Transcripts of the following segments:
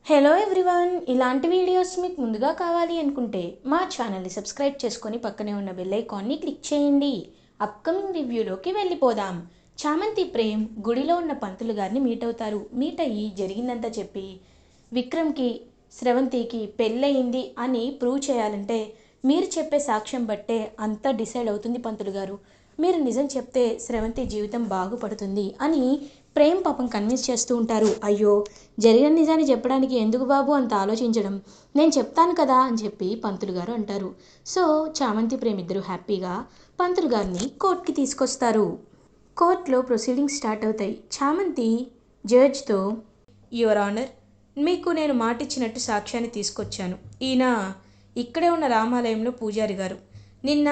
Hello everyone, ఇలాంటి videos మీకు ముందుగా కావాలి అనుకుంటే మా ఛానల్ని సబ్స్క్రైబ్ చేసుకొని పక్కనే ఉన్న బెల్ ఐకాన్ని క్లిక్ చేయండి. అప్కమింగ్ రివ్యూలోకి వెళ్ళిపోదాం. చామంతి ప్రేమ్ గుడిలో ఉన్న పంతులు గారిని మీట్ అవుతారు. మీట్ అయ్యి జరిగిందంతా చెప్పి విక్రమ్కి స్రవంతికి పెళ్ళయింది అని ప్రూవ్ చేయాలంటే మీరు చెప్పే సాక్ష్యం బట్టే అంతా డిసైడ్ అవుతుంది పంతులు గారు. మీరు నిజం చెప్తే స్రవంతి జీవితం బాగుపడుతుంది అని ప్రేమ్ పాపం కన్విన్స్ చేస్తూ ఉంటారు. అయ్యో, జరిగిన నిజాన్ని చెప్పడానికి ఎందుకు బాబు అంత ఆలోచించడం, నేను చెప్తాను కదా అని చెప్పి పంతులు గారు అంటారు. సో చామంతి ప్రేమ్ ఇద్దరు హ్యాపీగా పంతులు గారిని కోర్టుకి తీసుకొస్తారు. కోర్టులో ప్రొసీడింగ్స్ స్టార్ట్ అవుతాయి. చామంతి జడ్జ్తో, యువర్ ఆనర్, మీకు నేను మాటిచ్చినట్టు సాక్ష్యాన్ని తీసుకొచ్చాను. ఈయన ఇక్కడే ఉన్న రామాలయంలో పూజారి గారు. నిన్న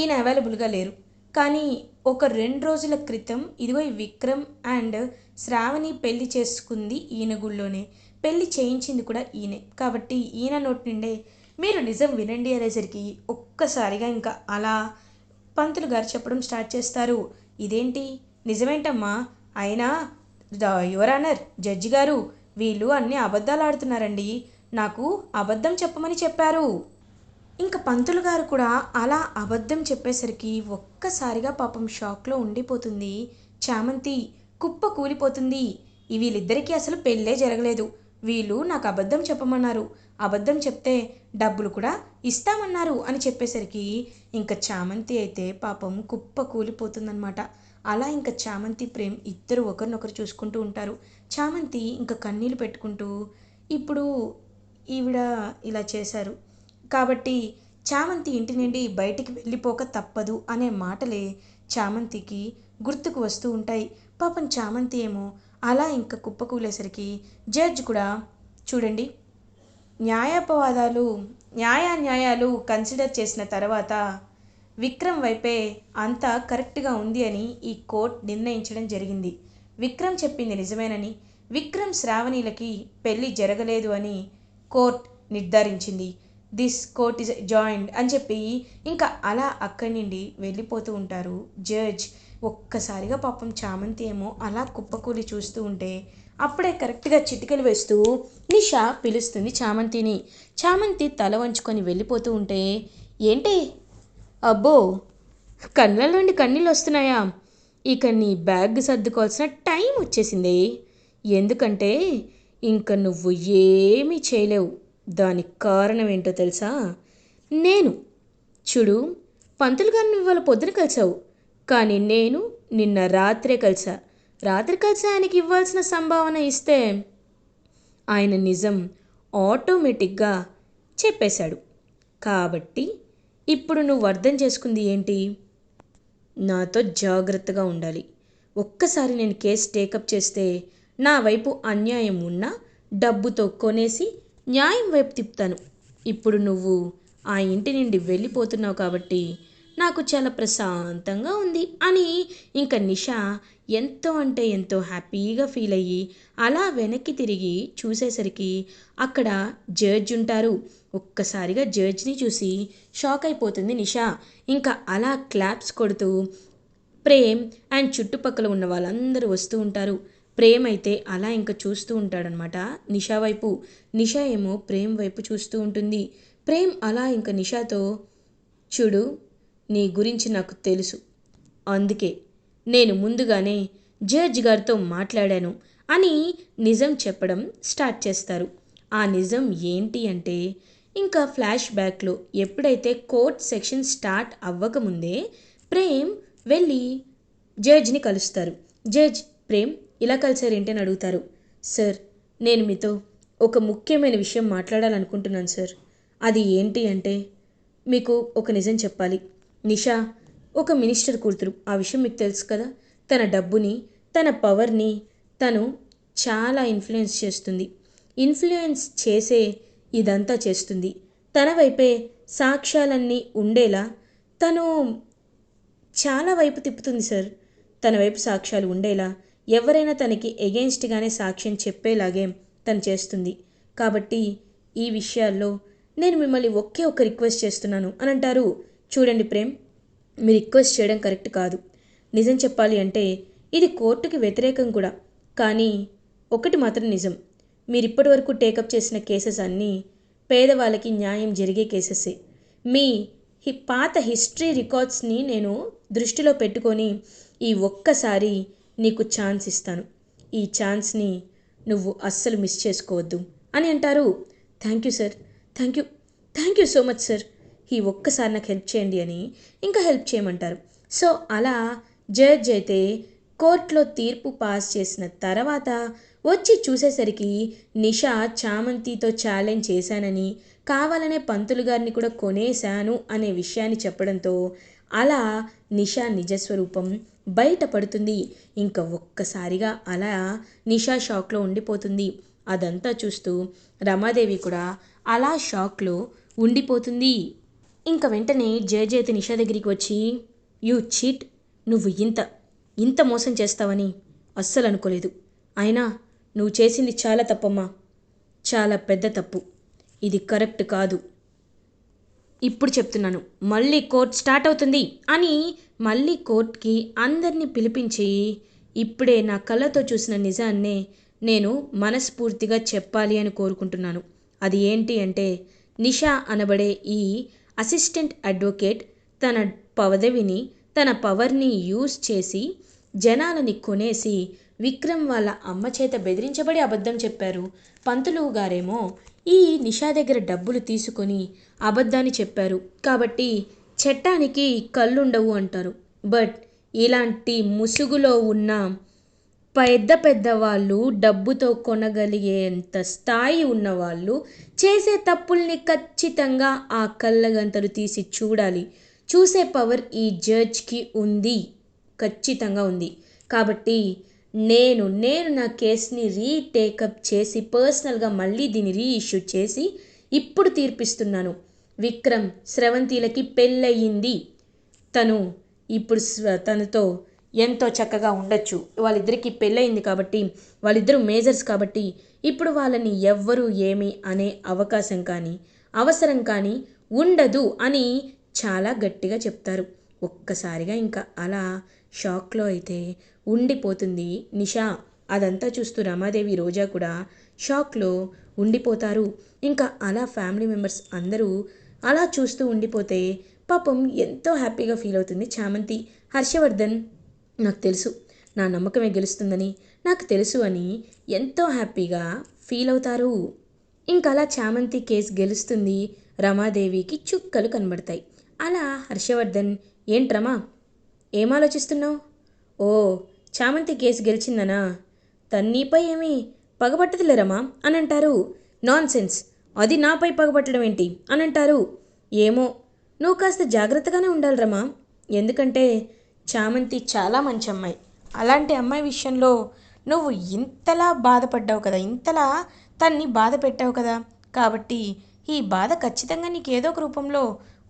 ఈయన అవైలబుల్గా లేరు, కానీ ఒక 2 రోజుల క్రితం ఇదిగో ఈ విక్రమ్ అండ్ శ్రావణి పెళ్లి చేసుకుంది ఈయన గుళ్ళోనే, పెళ్లి చేయించింది కూడా ఈయనే. కాబట్టి ఈయన నోటి నుండే మీరు నిజం వినండి అనేసరికి ఒక్కసారిగా ఇంకా అలా పంతులు గారు చెప్పడం స్టార్ట్ చేస్తారు. ఇదేంటి నిజమేంటమ్మా, అయినా యువర్ ఆనర్ జడ్జి గారు, వీళ్ళు అన్ని అబద్ధాలు ఆడుతున్నారండి, నాకు అబద్ధం చెప్పమని చెప్పారు. ఇంకా పంతులు గారు కూడా అలా అబద్ధం చెప్పేసరికి ఒక్కసారిగా పాపం షాక్లో ఉండిపోతుంది చామంతి. కుప్ప కూలిపోతుంది. వీళ్ళిద్దరికీ అసలు పెళ్ళే జరగలేదు, వీళ్ళు నాకు అబద్ధం చెప్పమన్నారు, అబద్ధం చెప్తే డబ్బులు కూడా ఇస్తామన్నారు అని చెప్పేసరికి ఇంకా చామంతి అయితే పాపం కుప్ప కూలిపోతుందన్నమాట. అలా ఇంకా చామంతి ప్రేమ్ ఇద్దరు ఒకరినొకరు చూసుకుంటూ ఉంటారు. చామంతి ఇంకా కన్నీళ్ళు పెట్టుకుంటూ, ఇప్పుడు ఈవిడ ఇలా చేశారు కాబట్టి చామంతి ఇంటి నుండి బయటికి వెళ్ళిపోక తప్పదు అనే మాటలే చామంతికి గుర్తుకు వస్తూ ఉంటాయి. పాపం చామంతి ఏమో అలా ఇంకా కుప్పకూలేసరికి జడ్జ్ కూడా, చూడండి, న్యాయాపవాదాలు న్యాయాన్యాయాలు కన్సిడర్ చేసిన తర్వాత విక్రమ్ వైపే అంతా కరెక్ట్గా ఉంది అని ఈ కోర్ట్ నిర్ణయించడం జరిగింది. విక్రమ్ చెప్పింది నిజమేనని, విక్రమ్ శ్రావణిలకి పెళ్ళి జరగలేదు అని కోర్ట్ నిర్ధారించింది. దిస్ కోర్ట్ ఇస్ జాయింట్ అని చెప్పి ఇంకా అలా అక్కడి నుండి వెళ్ళిపోతూ ఉంటారు జడ్జ్. ఒక్కసారిగా పాపం చామంతి ఏమో అలా కుప్పకూలి చూస్తూ ఉంటే అప్పుడే కరెక్ట్గా చిటికలు వేస్తూ నిషా పిలుస్తుంది చామంతిని. చామంతి తల వంచుకొని వెళ్ళిపోతూ ఉంటే, ఏంటి అబ్బో, కళ్ళ నుండి కన్నీళ్ళు వస్తున్నాయా, ఇక నీ బ్యాగ్ సర్దుకోవాల్సిన టైం వచ్చేసింది, ఎందుకంటే ఇంక నువ్వు ఏమీ చేయలేవు. దానికి కారణం ఏంటో తెలుసా, నేను. చూడు, పంతులు గారిని ఇవాళ పొద్దున కలిసావు, కానీ నేను నిన్న రాత్రే కలిసా. రాత్రి కలిసి ఆయనకి ఇవ్వాల్సిన సంభావన ఇస్తే ఆయన నిజం ఆటోమేటిక్గా చెప్పేశాడు. కాబట్టి ఇప్పుడు నువ్వు అర్థం చేసుకుంది ఏంటి, నాతో జాగ్రత్తగా ఉండాలి. ఒక్కసారి నేను కేసు టేకప్ చేస్తే నా వైపు అన్యాయం ఉన్నా డబ్బుతో కొనేసి న్యాయం వైపు తిప్పుతాను. ఇప్పుడు నువ్వు ఆ ఇంటి నుండి వెళ్ళిపోతున్నావు కాబట్టి నాకు చాలా ప్రశాంతంగా ఉంది అని ఇంకా నిషా ఎంతో అంటే ఎంతో హ్యాపీగా ఫీల్ అయ్యి అలా వెనక్కి తిరిగి చూసేసరికి అక్కడ జడ్జ్ ఉంటారు. ఒక్కసారిగా జడ్జ్ని చూసి షాక్ అయిపోతుంది నిషా. ఇంకా అలా క్లాప్స్ కొడుతూ ప్రేమ్ అండ్ చుట్టుపక్కల ఉన్న వాళ్ళందరూ వస్తూ ఉంటారు. ప్రేమ్ అయితే అలా ఇంకా చూస్తూ ఉంటాడనమాట నిషా వైపు. నిషా ఏమో ప్రేమ్ వైపు చూస్తూ ఉంటుంది. ప్రేమ్ అలా ఇంకా నిషాతో, చూడు, నీ గురించి నాకు తెలుసు, అందుకే నేను ముందుగానే జడ్జ్ గారితో మాట్లాడాను అని నిజం చెప్పడం స్టార్ట్ చేస్తారు. ఆ నిజం ఏంటి అంటే, ఇంకా ఫ్లాష్ బ్యాక్లో ఎప్పుడైతే కోర్ట్ సెక్షన్ స్టార్ట్ అవ్వకముందే ప్రేమ్ వెళ్ళి జడ్జ్ని కలుస్తారు. జడ్జ్, ప్రేమ్ ఇలా కలిసారేంటి అని అడుగుతారు. సార్, నేను మీతో ఒక ముఖ్యమైన విషయం మాట్లాడాలనుకుంటున్నాను సార్. అది ఏంటి అంటే, మీకు ఒక నిజం చెప్పాలి. నిషా ఒక మినిస్టర్ కూతురు, ఆ విషయం మీకు తెలుసు కదా. తన డబ్బుని, తన పవర్ని తను చాలా ఇన్ఫ్లుయెన్స్ చేస్తుంది. ఇన్ఫ్లుయెన్స్ చేసే ఇదంతా చేస్తుంది. తన వైపే సాక్ష్యాలన్నీ ఉండేలా తను చాలా వైపు తిప్పుతుంది సార్. తన వైపు సాక్ష్యాలు ఉండేలా, ఎవరైనా తనకి ఎగెయిన్స్ట్గానే సాక్ష్యం చెప్పేలాగే తను చేస్తుంది. కాబట్టి ఈ విషయాల్లో నేను మిమ్మల్ని ఒకే ఒక్క రిక్వెస్ట్ చేస్తున్నాను అని అంటారు. చూడండి ప్రేమ్, మీ రిక్వెస్ట్ చేయడం కరెక్ట్ కాదు. నిజం చెప్పాలి అంటే ఇది కోర్టుకి వ్యతిరేకం కూడా. కానీ ఒకటి మాత్రం నిజం, మీరిప్పటి వరకు టేకప్ చేసిన కేసెస్ అన్నీ పేదవాళ్ళకి న్యాయం జరిగే కేసెసే. మీ పాత హిస్టరీ రికార్డ్స్ని నేను దృష్టిలో పెట్టుకొని ఈ ఒక్కసారి నీకు ఛాన్స్ ఇస్తాను. ఈ ఛాన్స్ని నువ్వు అస్సలు మిస్ చేసుకోవద్దు అని అంటారు. Thank you sir, thank you so much sir, ఈ ఒక్కసారి నాకు హెల్ప్ చేయండి అని ఇంకా హెల్ప్ చేయమంటారు. సో అలా జడ్జ్ అయితే కోర్టులో తీర్పు పాస్ చేసిన తర్వాత వచ్చి చూసేసరికి నిషా చామంతితో ఛాలెంజ్ చేశానని, కావాలనే పంతులు గారిని కూడా కొనేశాను అనే విషయాన్ని చెప్పడంతో అలా నిషా నిజస్వరూపం బయటపడుతుంది. ఇంకా ఒక్కసారిగా అలా నిషా షాక్లో ఉండిపోతుంది. అదంతా చూస్తూ రమాదేవి కూడా అలా షాక్లో ఉండిపోతుంది. ఇంకా వెంటనే జడ్జి అయితే నిషా దగ్గరికి వచ్చి, యూ చీట్, నువ్వు ఇంత మోసం చేస్తావని అస్సలు అనుకోలేదు. అయినా నువ్వు చేసింది చాలా తప్పమ్మా, చాలా పెద్ద తప్పు. ఇది కరెక్ట్ కాదు. ఇప్పుడు చెప్తున్నాను, మళ్ళీ కోర్ట్ స్టార్ట్ అవుతుంది అని మళ్ళీ కోర్టుకి అందరినీ పిలిపించి, ఇప్పుడే నా కళ్ళతో చూసిన నిజాన్నే నేను మనస్ఫూర్తిగా చెప్పాలి అని కోరుకుంటున్నాను. అది ఏంటి అంటే, నిషా అనబడే ఈ అసిస్టెంట్ అడ్వకేట్ తన పదవిని, తన పవర్ని యూజ్ చేసి జనాలని కొనేసి విక్రమ్ వాళ్ళ అమ్మ చేత బెదిరించబడి అబద్ధం చెప్పారు. పంతులు గారేమో ఈ నిషా దగ్గర డబ్బులు తీసుకొని అబద్ధాన్ని చెప్పారు. కాబట్టి చట్టానికి కళ్ళుండవు అంటారు. బట్ ఇలాంటి ముసుగులో ఉన్న పెద్ద వాళ్ళు, డబ్బుతో కొనగలిగేంత స్థాయి ఉన్నవాళ్ళు చేసే తప్పుల్ని ఖచ్చితంగా ఆ కళ్ళగంతలు తీసి చూడాలి. చూసే పవర్ ఈ జడ్జ్కి ఉంది, ఖచ్చితంగా ఉంది. కాబట్టి నేను నా కేసుని రీటేకప్ చేసి పర్సనల్గా మళ్ళీ దీన్ని రీఇష్యూ చేసి ఇప్పుడు తీర్పిస్తున్నాను. విక్రమ్ స్రవంతిలకి పెళ్ళయింది. తను ఇప్పుడు తనతో ఎంతో చక్కగా ఉండొచ్చు. వాళ్ళిద్దరికీ పెళ్ళయింది కాబట్టి, వాళ్ళిద్దరూ మేజర్స్ కాబట్టి ఇప్పుడు వాళ్ళని ఎవ్వరూ ఏమీ అనే అవకాశం కానీ అవసరం కానీ ఉండదు అని చాలా గట్టిగా చెప్తారు. ఒక్కసారిగా ఇంకా అలా షాక్లో అయితే ఉండిపోతుంది నిషా. అదంతా చూస్తూ రమాదేవి, రోజా కూడా షాక్లో ఉండిపోతారు. ఇంకా అలా ఫ్యామిలీ మెంబర్స్ అందరూ అలా చూస్తూ ఉండిపోతే పాపం ఎంతో హ్యాపీగా ఫీల్ అవుతుంది చామంతి. హర్షవర్ధన్, నాకు తెలుసు నా నమ్మకమే గెలుస్తుందని, నాకు తెలుసు అని ఎంతో హ్యాపీగా ఫీల్ అవుతారు. ఇంకా అలా చామంతి కేసు గెలుస్తుంది. రమాదేవికి చుక్కలు కనబడతాయి. అలా హర్షవర్ధన్, ఏంట్రమా ఏం ఆలోచిస్తున్నావు? ఓ, చామంతి కేసు గెలిచిందనా? తన్నీపై ఏమీ పగబట్టదులే రమా అని అంటారు. నాన్ సెన్స్, అది నాపై పగబట్టడం ఏంటి అని అంటారు. ఏమో, నువ్వు కాస్త జాగ్రత్తగానే ఉండాలి రమా. ఎందుకంటే చామంతి చాలా మంచి అమ్మాయి. అలాంటి అమ్మాయి విషయంలో నువ్వు ఇంతలా బాధపడ్డావు కదా, ఇంతలా తన్ని బాధ పెట్టావు కదా, కాబట్టి ఈ బాధ ఖచ్చితంగా నీకు ఏదో ఒక రూపంలో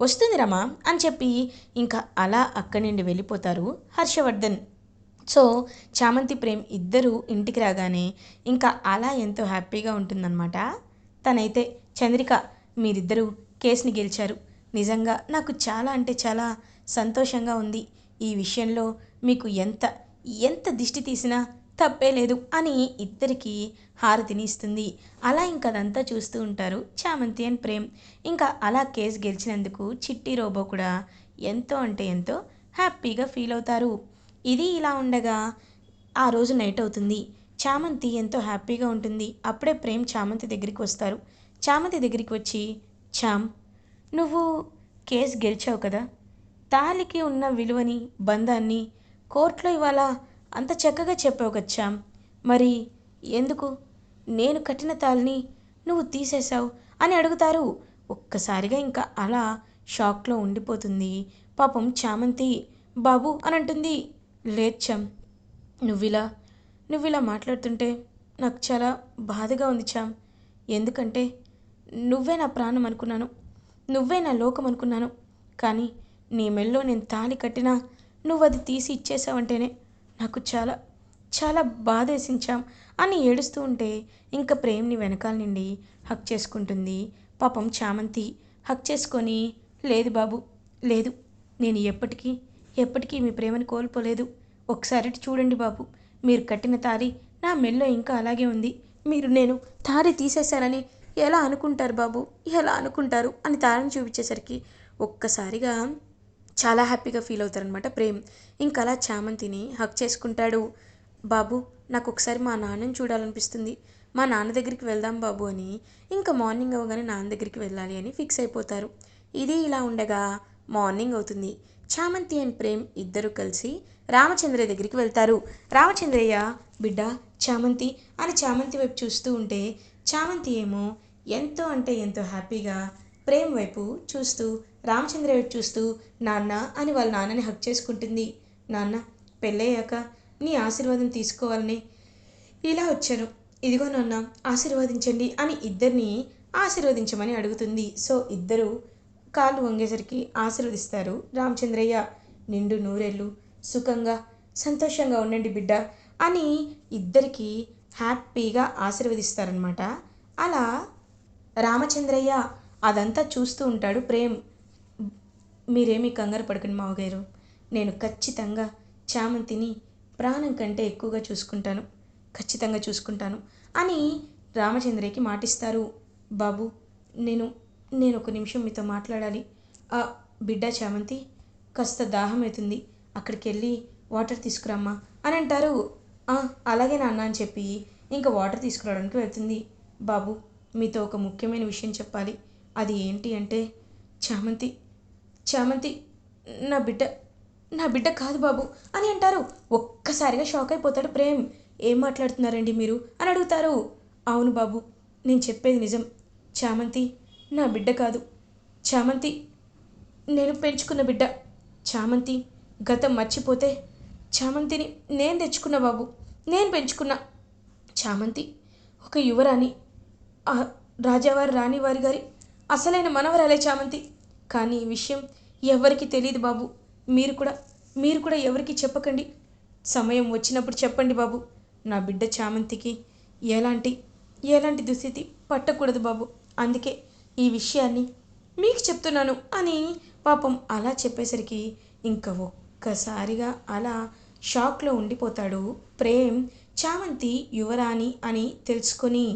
వస్తుంది రమా అని చెప్పి ఇంకా అలా అక్కడి నుండి వెళ్ళిపోతారు హర్షవర్ధన్. సో చామంతి ప్రేమ్ ఇద్దరు ఇంటికి రాగానే ఇంకా అలా ఎంతో హ్యాపీగా ఉంటుందన్నమాట. తనైతే, చంద్రిక, మీరిద్దరూ కేసుని గెలిచారు. నిజంగా నాకు చాలా అంటే చాలా సంతోషంగా ఉంది. ఈ విషయంలో మీకు ఎంత దిష్టి తీసినా తప్పే లేదు అని ఇద్దరికి హారతిని ఇస్తుంది. అలా ఇంకా అదంతా చూస్తూ ఉంటారు చామంతి అండ్ ప్రేమ్. ఇంకా అలా కేసు గెలిచినందుకు చిట్టి రోబో కూడా ఎంతో అంటే ఎంతో హ్యాపీగా ఫీల్ అవుతారు. ఇది ఇలా ఉండగా ఆ రోజు నైట్ అవుతుంది. చామంతి ఎంతో హ్యాపీగా ఉంటుంది. అప్పుడే ప్రేమ్ చామంతి దగ్గరికి వస్తారు. చామంతి దగ్గరికి వచ్చి, చామ్, నువ్వు కేసు గెలిచావు కదా, తాళికి ఉన్న విలువని, బంధాన్ని కోర్టులో ఇవాళ అంత చక్కగా చెప్పావు కదా చామ్, మరి ఎందుకు నేను కట్టిన తాళిని నువ్వు తీసేశావు అని అడుగుతారు. ఒక్కసారిగా ఇంకా అలా షాక్లో ఉండిపోతుంది పాపం చామంతి. బాబు అని అంటుంది. లేదు చామ్, నువ్విలా మాట్లాడుతుంటే నాకు చాలా బాధగా ఉంది చామ్. ఎందుకంటే నువ్వే నా ప్రాణం అనుకున్నాను, నువ్వే నా లోకం అనుకున్నాను. కానీ నీ మెల్లో నేను తాళి కట్టినా నువ్వు అది తీసి ఇచ్చేసావంటేనే నాకు చాలా చాలా బాధేసించాం అని ఏడుస్తూ ఉంటే ఇంకా ప్రేమ్ని వెనకాల నుండి హక్ చేసుకుంటుంది పాపం చామంతి. హక్ చేసుకొని, లేదు బాబు, లేదు, నేను ఎప్పటికీ మీ ప్రేమను కోల్పోలేదు. ఒకసారి చూడండి బాబు, మీరు కట్టిన తాళి నా మెల్లో ఇంకా అలాగే ఉంది. మీరు నేను తాళి తీసేశానని ఎలా అనుకుంటారు బాబు, ఎలా అనుకుంటారు అని తాళిని చూపించేసరికి ఒక్కసారిగా చాలా హ్యాపీగా ఫీల్ అవుతారనమాట ప్రేమ్. ఇంకా అలా చామంతిని హక్ చేసుకుంటాడు. బాబు, నాకు ఒకసారి మా నాన్నని చూడాలనిపిస్తుంది, మా నాన్న దగ్గరికి వెళ్దాం బాబు అని ఇంకా మార్నింగ్ అవ్వగానే నాన్న దగ్గరికి వెళ్ళాలి అని ఫిక్స్ అయిపోతారు. ఇది ఇలా ఉండగా మార్నింగ్ అవుతుంది. చామంతి అండ్ ప్రేమ్ ఇద్దరు కలిసి రామచంద్రయ్య దగ్గరికి వెళ్తారు. రామచంద్రయ్య, బిడ్డ చామంతి అని చామంతి వైపు చూస్తూ ఉంటే చామంతి ఏమో ఎంతో అంటే ఎంతో హ్యాపీగా ప్రేమ్ వైపు చూస్తూ రామచంద్ర వైపు చూస్తూ నాన్న అని వాళ్ళ నాన్నని హక్ చేసుకుంటుంది. నాన్న, పెళ్ళయ్యాక నీ ఆశీర్వాదం తీసుకోవాలని ఇలా వచ్చాను, ఇదిగో నాన్న ఆశీర్వదించండి అని ఇద్దరిని ఆశీర్వదించమని అడుగుతుంది. సో ఇద్దరు కాళ్ళు వంగేసరికి ఆశీర్వదిస్తారు రామచంద్రయ్య. నిండు నూరేళ్ళు సుఖంగా సంతోషంగా ఉండండి బిడ్డ అని ఇద్దరికి హ్యాపీగా ఆశీర్వదిస్తారనమాట. అలా రామచంద్రయ్య అదంతా చూస్తూ ఉంటాడు ప్రేమ్. మీరేమీ కంగారు పడకండి మావగారు, నేను ఖచ్చితంగా చామంతిని ప్రాణం కంటే ఎక్కువగా చూసుకుంటాను, ఖచ్చితంగా చూసుకుంటాను అని రామచంద్రయ్యకి మాటిస్తారు. బాబు, నేను నేను ఒక నిమిషం మీతో మాట్లాడాలి. ఆ బిడ్డ చామంతి, కాస్త దాహం అవుతుంది, అక్కడికి వెళ్ళి వాటర్ తీసుకురమ్మా అని అంటారు. అలాగే నాన్న అని చెప్పి ఇంకా వాటర్ తీసుకురావడానికి వెళ్తుంది. బాబు, మీతో ఒక ముఖ్యమైన విషయం చెప్పాలి. అది ఏంటి అంటే చామంతి చామంతి నా బిడ్డ, నా బిడ్డ కాదు బాబు అని అంటారు. ఒక్కసారిగా షాక్ అయిపోతాడు ప్రేమ్. ఏం మాట్లాడుతున్నారండి మీరు అని అడుగుతారు. అవును బాబు, నేను చెప్పేది నిజం. చామంతి నా బిడ్డ కాదు, చామంతి నేను పెంచుకున్న బిడ్డ. చామంతి గతం మర్చిపోతే చామంతిని నేను తెచ్చుకున్న బాబు, నేను పెంచుకున్న చామంతి ఒక యువరాణి, రాజావారి రాణివారి గారి అసలైన మనవరాలే చామంతి. కానీ ఈ విషయం ఎవరికి తెలియదు బాబు, మీరు కూడా ఎవరికి చెప్పకండి. సమయం వచ్చినప్పుడు చెప్పండి బాబు. నా బిడ్డ చామంతికి ఎలాంటి ఎలాంటి దుస్థితి పట్టకూడదు బాబు, అందుకే ఈ విషయాన్ని మీకు చెప్తున్నాను అని పాపం అలా చెప్పేసరికి ఇంకా ఒక్కసారిగా అలా షాక్లో ఉండిపోతాడు ప్రేమ్. చామంతి యువరాణి అని తెలుసుకొని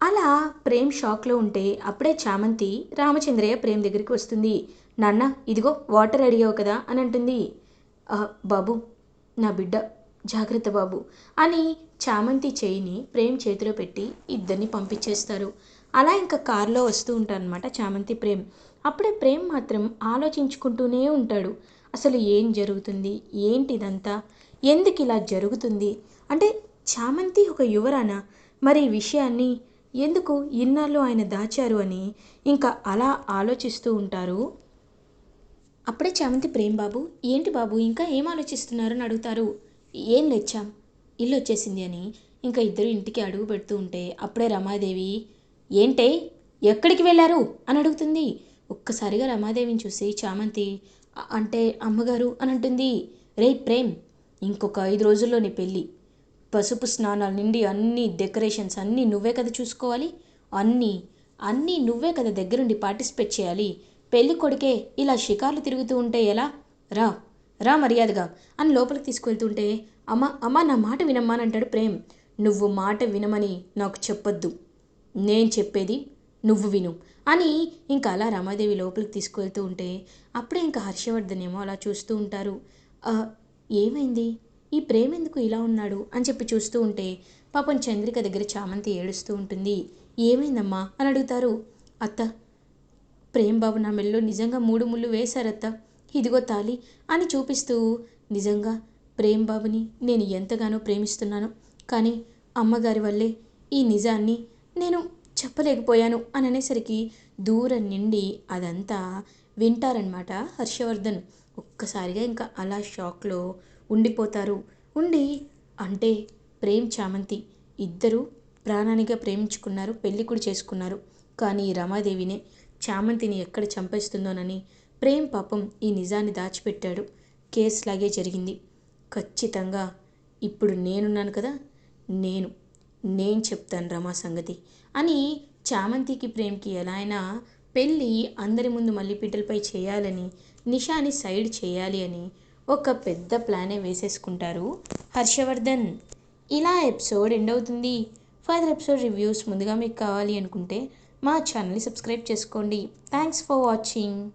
అలా ప్రేమ్ షాక్లో ఉంటే అప్పుడే చామంతి రామచంద్రయ్య ప్రేమ్ దగ్గరికి వస్తుంది. నాన్న, ఇదిగో వాటర్ అడిగావు కదా అని అంటుంది. బాబు, నా బిడ్డ జాగ్రత్త బాబు అని చామంతి చేయిని ప్రేమ్ చేతిలో పెట్టి ఇద్దరిని పంపించేస్తారు. అలా ఇంకా కారులో వస్తూ ఉంటారనమాట చామంతి ప్రేమ్. అప్పుడే ప్రేమ్ మాత్రం ఆలోచించుకుంటూనే ఉంటాడు. అసలు ఏం జరుగుతుంది, ఏంటిదంతా, ఎందుకు ఇలా జరుగుతుంది, అంటే చామంతి ఒక యువరాన, మరి ఈ విషయాన్ని ఎందుకు ఇన్నాళ్ళు ఆయన దాచారు అని ఇంకా అలా ఆలోచిస్తూ ఉంటారు. అప్పుడే చామంతి ప్రేమ్, బాబు ఏంటి బాబు ఇంకా ఏం ఆలోచిస్తున్నారు అని అడుగుతారు. ఏం లేచాం, ఇల్లు వచ్చేసింది అని ఇంకా ఇద్దరు ఇంటికి అడుగు పెడుతూ ఉంటే అప్పుడే రమాదేవి, ఏంటే ఎక్కడికి వెళ్ళారు అని అడుగుతుంది. ఒక్కసారిగా రమాదేవిని చూసి చామంతి, అంటే అమ్మగారు అని అంటుంది. రే ప్రేమ్, ఇంకొక 5 రోజుల్లో నీ పెళ్ళి, పసుపు స్నానాల నుండి అన్ని డెకరేషన్స్ అన్నీ నువ్వే కదా చూసుకోవాలి, అన్నీ అన్నీ నువ్వే కదా దగ్గరుండి పార్టిసిపేట్ చేయాలి. పెళ్ళి కొడుకే ఇలా షికార్లు తిరుగుతూ ఉంటే ఎలా, రా రా మర్యాదగా అని లోపలికి తీసుకువెళ్తుంటే అమ్మ నా మాట వినమ్మా అని అంటాడు ప్రేమ్. నువ్వు మాట వినమని నాకు చెప్పొద్దు, నేను చెప్పేది నువ్వు విను అని ఇంకా అలా రమాదేవి లోపలికి తీసుకువెళ్తూ ఉంటే అప్పుడే ఇంకా హర్షవర్ధన్ ఏమో అలా చూస్తూ ఉంటారు. ఏమైంది, ఈ ప్రేమ్ ఎందుకు ఇలా ఉన్నాడు అని చెప్పి చూస్తూ ఉంటే పాపం చంద్రిక దగ్గర చామంతి ఏడుస్తూ ఉంటుంది. ఏమైందమ్మా అని అడుగుతారు. అత్త, ప్రేమ్ బాబు నా మెల్లో నిజంగా 3 ముళ్ళు వేశారత్త, ఇదిగో తాలి అని చూపిస్తూ, నిజంగా ప్రేమ్ బాబుని నేను ఎంతగానో ప్రేమిస్తున్నాను, కానీ అమ్మగారి వల్లే ఈ నిజాన్ని నేను చెప్పలేకపోయాను అని అనేసరికి దూరం నుండి అదంతా వింటారనమాట హర్షవర్ధన్. ఒక్కసారిగా ఇంకా అలా షాక్లో ఉండిపోతారు. అంటే ప్రేమ్ చామంతి ఇద్దరు ప్రాణానిగా ప్రేమించుకున్నారు, పెళ్ళి కూడా చేసుకున్నారు. కానీ రమాదేవినే చామంతిని ఎక్కడ చంపేస్తుందోనని ప్రేమ్ పాపం ఈ నిజాన్ని దాచిపెట్టాడు. కేసులాగే జరిగింది. ఖచ్చితంగా ఇప్పుడు నేనున్నాను కదా, నేను చెప్తాను రమా సంగతి అని చామంతికి ప్రేమ్కి ఎలా అయినా పెళ్ళి అందరి ముందు మల్లిపీటలపై చేయాలని, నిషాని సైడ్ చేయాలి అని ఒక పెద్ద ప్లానే వేసేసుకుంటారు హర్షవర్ధన్. ఇలా ఎపిసోడ్ ఎండ్ అవుతుంది. ఫర్దర్ ఎపిసోడ్ రివ్యూస్ ముందుగా మీకు కావాలి అనుకుంటే మా ఛానల్ని సబ్స్క్రైబ్ చేసుకోండి. Thanks for watching.